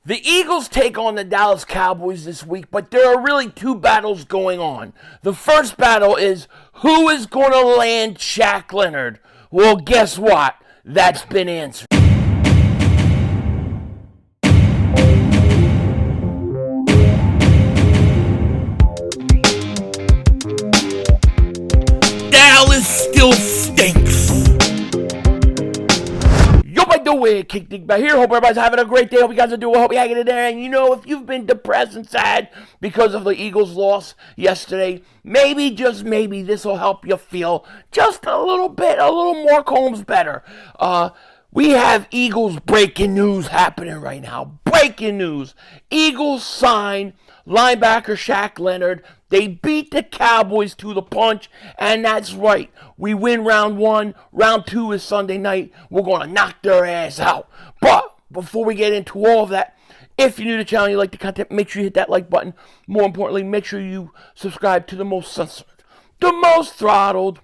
The Eagles take on the Dallas Cowboys this week, but there are really two battles going on. The first battle is who is going to land Shaq Leonard? Well, guess what? That's been answered. Dallas still stinks. Yo, by the way, Kick Dingbat here. Hope everybody's having a great day. Hope you guys are doing. Hope you're hanging in there. And you know, if you've been depressed and sad because of the Eagles' loss yesterday, maybe, just maybe, this will help you feel just a little more Combs better. We have Eagles breaking news happening right now. Breaking news. Eagles sign linebacker Shaq Leonard. They beat the Cowboys to the punch, and that's right. We win round one. Round two is Sunday night. We're going to knock their ass out. But before we get into all of that, if you're new to the channel and you like the content, make sure you hit that like button. More importantly, make sure you subscribe to the most censored, the most throttled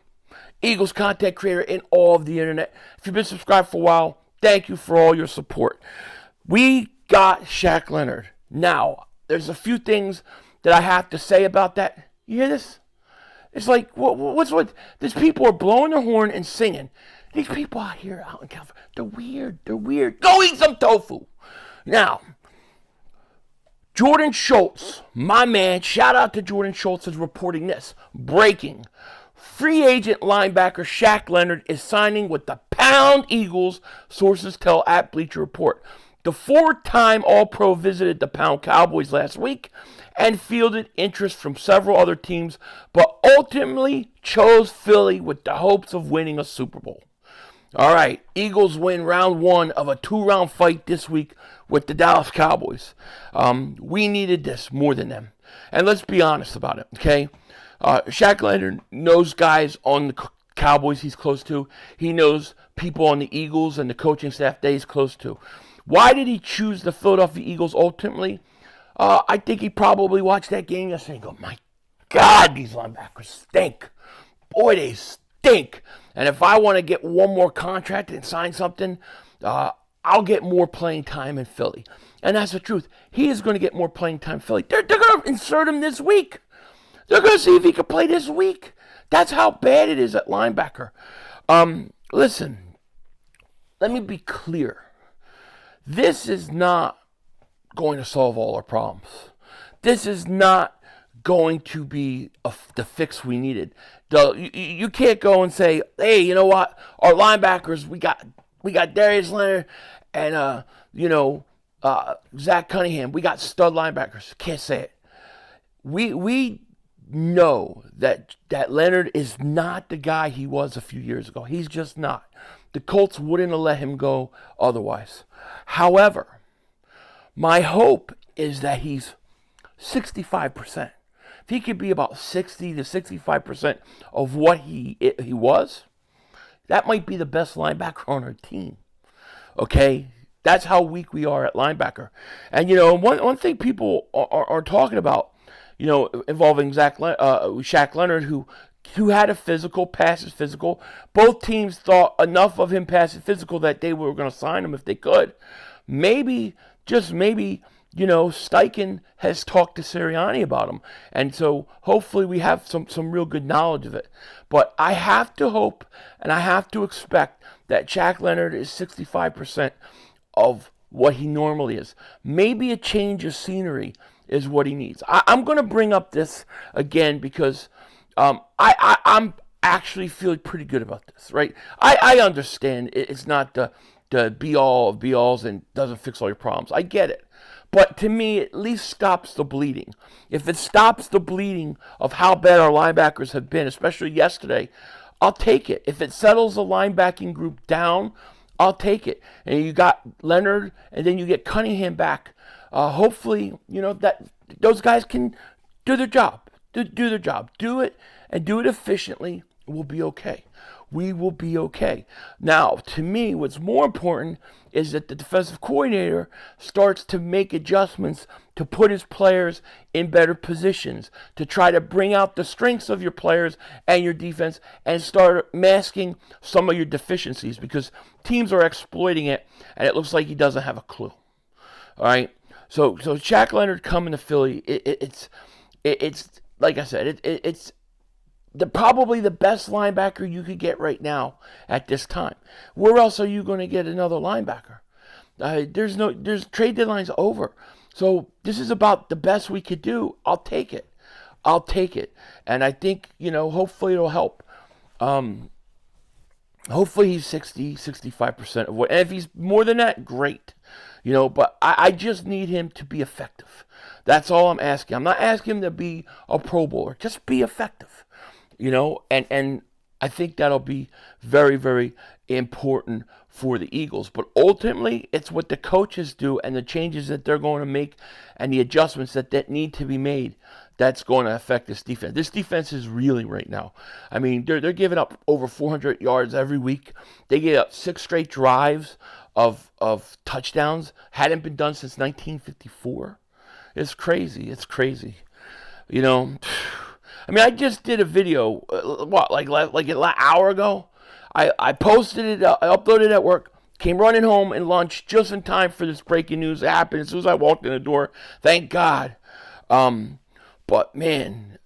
Eagles content creator in all of the internet. If you've been subscribed for a while, thank you for all your support. We got Shaq Leonard. Now, there's a few things that I have to say about that. You hear this? It's like, what? These people are blowing their horn and singing. These people out here, out in California, they're weird. Go eat some tofu. Now, Jordan Schultz, my man, shout out to Jordan Schultz, is reporting this. Breaking. Free agent linebacker Shaq Leonard is signing with the Pound Eagles, sources tell at Bleacher Report. The four-time All-Pro visited the Pound Cowboys last week and fielded interest from several other teams, but ultimately chose Philly with the hopes of winning a Super Bowl. All right, Eagles win round one of a two-round fight this week with the Dallas Cowboys. We needed this more than them. And let's be honest about it, okay? Shaq Leonard knows guys on the Cowboys he's close to. He knows people on the Eagles and the coaching staff that he's close to. Why did he choose the Philadelphia Eagles ultimately? I think he probably watched that game yesterday and go, my God, these linebackers stink. Boy, they stink. And if I want to get one more contract and sign something, I'll get more playing time in Philly. And that's the truth. He is going to get more playing time in Philly. They're going to insert him this week. They're going to see if he can play this week. That's how bad it is at linebacker. Listen, let me be clear. This is not going to solve all our problems. This is not going to be the fix we needed. You can't go and say, hey, you know what? Our linebackers, we got Darius Leonard and Zach Cunningham. We got stud linebackers. Can't say it. We know that Leonard is not the guy he was a few years ago. He's just not. The Colts wouldn't have let him go otherwise. However, my hope is that he's 65%. If he could be about 60 to 65% of what he was, that might be the best linebacker on our team. Okay? That's how weak we are at linebacker. And, one thing people are talking about, involving Shaq Leonard, who had a physical, passes physical. Both teams thought enough of him passing physical that they were going to sign him if they could. Maybe, just maybe, Steichen has talked to Sirianni about him. And so hopefully we have some real good knowledge of it. But I have to hope and I have to expect that Shaq Leonard is 65% of what he normally is. Maybe a change of scenery is what he needs. I'm going to bring up this again because I'm actually feeling pretty good about this, right? I understand it's not the be-all of be-alls and doesn't fix all your problems. I get it. But to me, it at least stops the bleeding. If it stops the bleeding of how bad our linebackers have been, especially yesterday, I'll take it. If it settles the linebacking group down, I'll take it. And you got Leonard, and then you get Cunningham back. Hopefully, that those guys can do their job. Do their job. Do it, and do it efficiently. We'll be okay. We will be okay. Now, to me, what's more important is that the defensive coordinator starts to make adjustments to put his players in better positions, to try to bring out the strengths of your players and your defense and start masking some of your deficiencies because teams are exploiting it, and it looks like he doesn't have a clue. All right? So Shaq Leonard coming to Philly, it's like I said, it's probably the best linebacker you could get right now at this time. Where else are you going to get another linebacker? There's trade deadline's over. So this is about the best we could do. I'll take it. I'll take it. And I think, hopefully it'll help. Hopefully he's 65% of what, and if he's more than that, great. But I just need him to be effective. That's all I'm asking. I'm not asking him to be a Pro Bowler. Just be effective. And I think that'll be very, very important for the Eagles. But ultimately, it's what the coaches do and the changes that they're going to make and the adjustments that need to be made that's going to affect this defense. This defense is reeling right now. I mean, they're giving up over 400 yards every week. They get up 6 straight drives of touchdowns. Hadn't been done since 1954. It's crazy. It's crazy. I mean, I just did a video, like an hour ago. I posted it, I uploaded it at work, came running home and lunch just in time for this breaking news to happen as soon as I walked in the door. Thank God. But, man,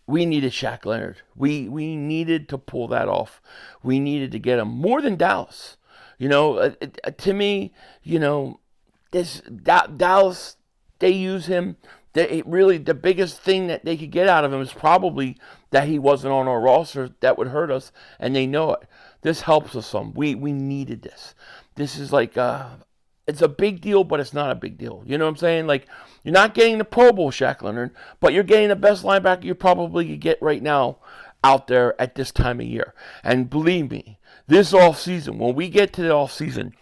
we needed Shaq Leonard. We needed to pull that off. We needed to get him more than Dallas. To me, this Dallas, they use him. Really, the biggest thing that they could get out of him is probably that he wasn't on our roster. That would hurt us, and they know it. This helps us some. We needed this. This is like, it's a big deal, but it's not a big deal. You know what I'm saying? Like, you're not getting the Pro Bowl Shaq Leonard, but you're getting the best linebacker you probably could get right now out there at this time of year. And believe me, this offseason, when we get to the offseason,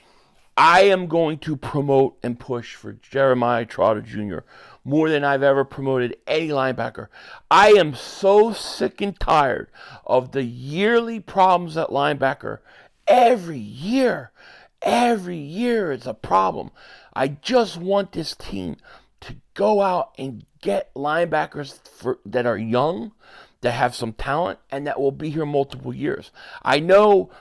I am going to promote and push for Jeremiah Trotter Jr. more than I've ever promoted any linebacker. I am so sick and tired of the yearly problems at linebacker. Every year it's a problem. I just want this team to go out and get linebackers that are young, that have some talent, and that will be here multiple years. I know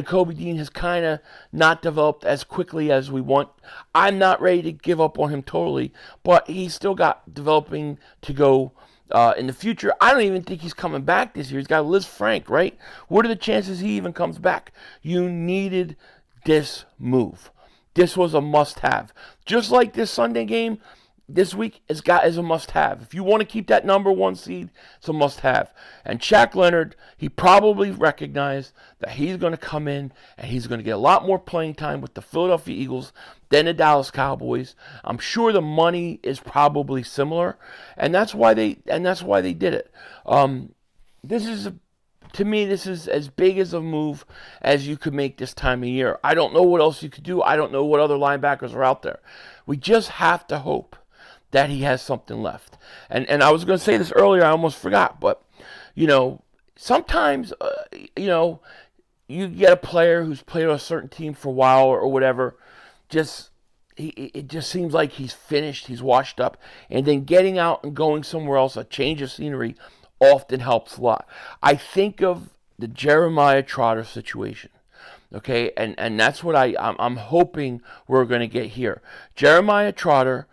Kobe Dean has kind of not developed as quickly as we want. I'm not ready to give up on him totally, but he's still got developing to go in the future. I don't even think he's coming back this year. He's got Liz Frank, right? What are the chances he even comes back? You needed this move. This was a must-have. Just like this Sunday game, this week is a must-have. If you want to keep that number 1 seed, it's a must-have. And Shaq Leonard, he probably recognized that he's going to come in and he's going to get a lot more playing time with the Philadelphia Eagles than the Dallas Cowboys. I'm sure the money is probably similar, and that's why they did it. To me, this is as big as a move as you could make this time of year. I don't know what else you could do. I don't know what other linebackers are out there. We just have to hope that he has something left. And I was going to say this earlier, I almost forgot, but, sometimes, you get a player who's played on a certain team for a while or whatever, it just seems like he's finished, he's washed up, and then getting out and going somewhere else, a change of scenery, often helps a lot. I think of the Jeremiah Trotter situation. Okay, and that's what I'm hoping we're going to get here. Jeremiah Trotter,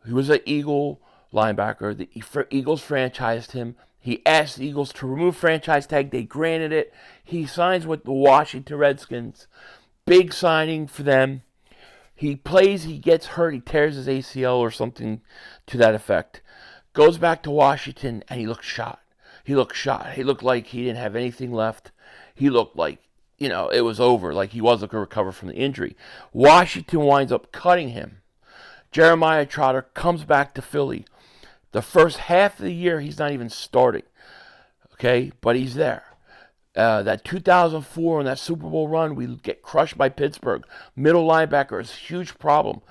he was an Eagle linebacker. The Eagles franchised him. He asked the Eagles to remove franchise tag. They granted it. He signs with the Washington Redskins. Big signing for them. He plays, he gets hurt, he tears his ACL or something to that effect. Goes back to Washington, and he looked shot. He looked shot. He looked like he didn't have anything left. He looked like, it was over, like he wasn't going to recover from the injury. Washington winds up cutting him. Jeremiah Trotter comes back to Philly. The first half of the year, he's not even starting. Okay, but he's there. That 2004 and that Super Bowl run, we get crushed by Pittsburgh. Middle linebacker is a huge problem.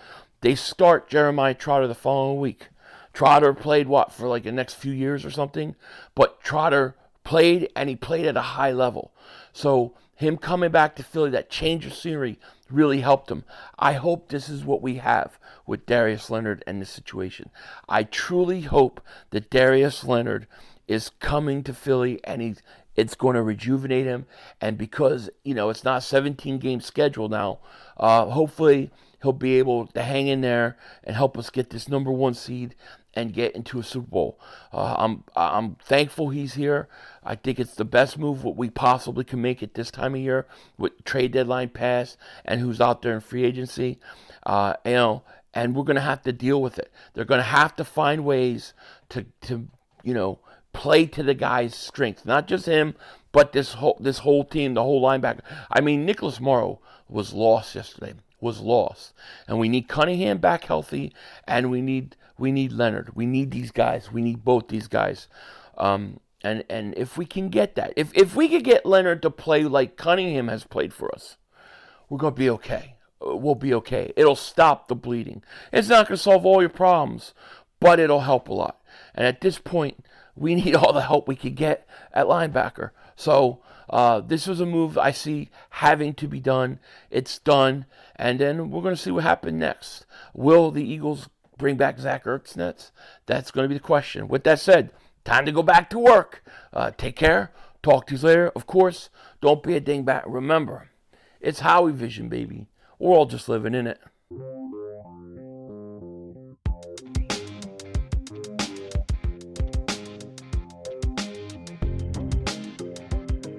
They start Jeremiah Trotter the following week. Trotter played, for like the next few years or something? But Trotter played, and he played at a high level. So him coming back to Philly, that change of scenery, really helped him. I hope this is what we have with Darius Leonard and this situation. I truly hope that Darius Leonard is coming to Philly, and it's going to rejuvenate him. And because, it's not a 17-game schedule now, hopefully he'll be able to hang in there and help us get this #1 seed and get into a Super Bowl. I'm thankful he's here. I think it's the best move what we possibly can make at this time of year with trade deadline pass and who's out there in free agency. And we're going to have to deal with it. They're going to have to find ways to play to the guy's strengths, not just him, but this whole team, the whole linebacker. I mean, Nicholas Morrow was lost yesterday. And we need Cunningham back healthy, and we need Leonard. We need these guys. We need both these guys. And if we can get that, if we could get Leonard to play like Cunningham has played for us, we're going to be okay. We'll be okay. It'll stop the bleeding. It's not going to solve all your problems, but it'll help a lot. And at this point, we need all the help we could get at linebacker. So this was a move I see having to be done. It's done. And then we're going to see what happens next. Will the Eagles bring back Zach Ertz next? That's going to be the question. With that said, time to go back to work. Take care. Talk to you later. Of course, don't be a dingbat. Remember, it's Howie Vision, baby. We're all just living in it.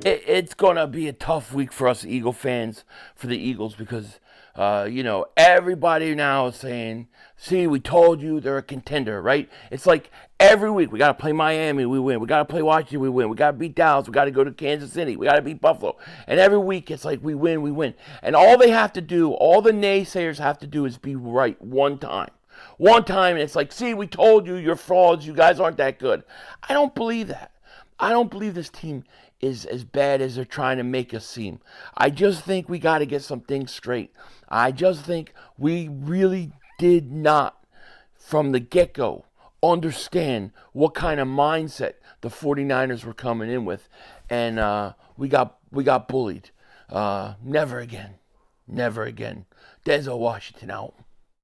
It's going to be a tough week for us Eagle fans, for the Eagles, because, everybody now is saying, see, we told you they're a contender, right? It's like every week we got to play Miami, we win. We got to play Washington, we win. We got to beat Dallas. We got to go to Kansas City. We got to beat Buffalo. And every week it's like we win. And all they have to do, all the naysayers have to do is be right one time. One time, and it's like, see, we told you, you're frauds. You guys aren't that good. I don't believe that. I don't believe this team is as bad as they're trying to make us seem. I just think we got to get some things straight. I just think we really did not, from the get-go, understand what kind of mindset the 49ers were coming in with. And we got bullied. Never again. Never again. Denzel Washington out.